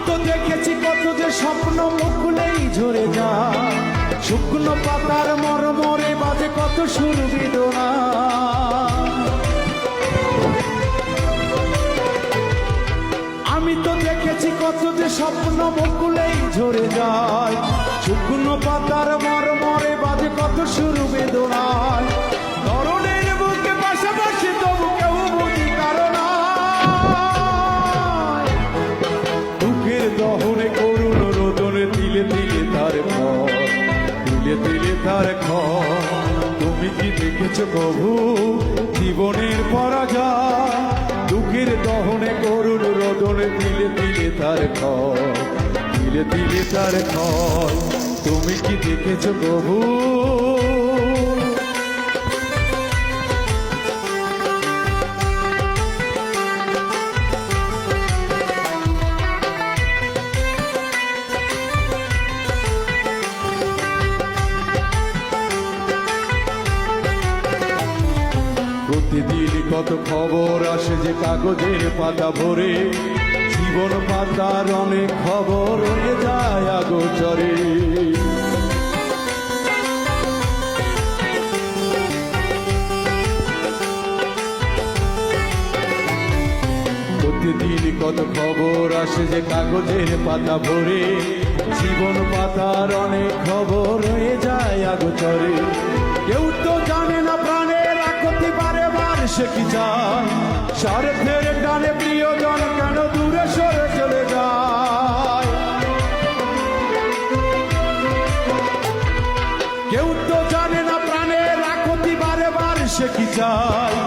তো দেখেছি কত যে স্বপ্ন মুকুলেই ঝরে যায়, শুকনো পাতার মরমরে বাজে কত সুর বেদনা। আমি তো দেখেছি কত যে স্বপ্ন মুকুলেই ঝরে যায়, শুকনো পাতার মরমরে বাজে কত সুর বেদনায়। ধরনের বুকে পাশাপাশি তবু কেউ বুঝি কারণ দুঃখের দহনে করুণ রোদনে তিলে তিলে তার ঘর, তিলে তিলে তার ঘর। তুমি কি দেখেছ কভু জীবনের পরাজয়? দুঃখের দহনে করুণ রোদনে তিলে তিলে তার ঘর, তিলে তিলে তার ঘর। তুমি কি দেখেছ কভু? প্রতিদিন কত খবর আসে যে কাগজের পাতা ভরে, জীবন পাতার অনেক খবর হয়ে যায় আগোচরে। প্রতিদিন কত খবর আসে যে কাগজের পাতা ভরে, জীবন পাতার অনেক খবর হয়ে যায় আগোচরে। কেউ তো জানে না প্রাণের আকতি বারে বার সে কি চায়, স্বার্থের টানে প্রিয়জন কেন দূরে সরে চলে যায়। কেউ তো জানে না প্রাণের আকতি বারে বার সে কি চায়,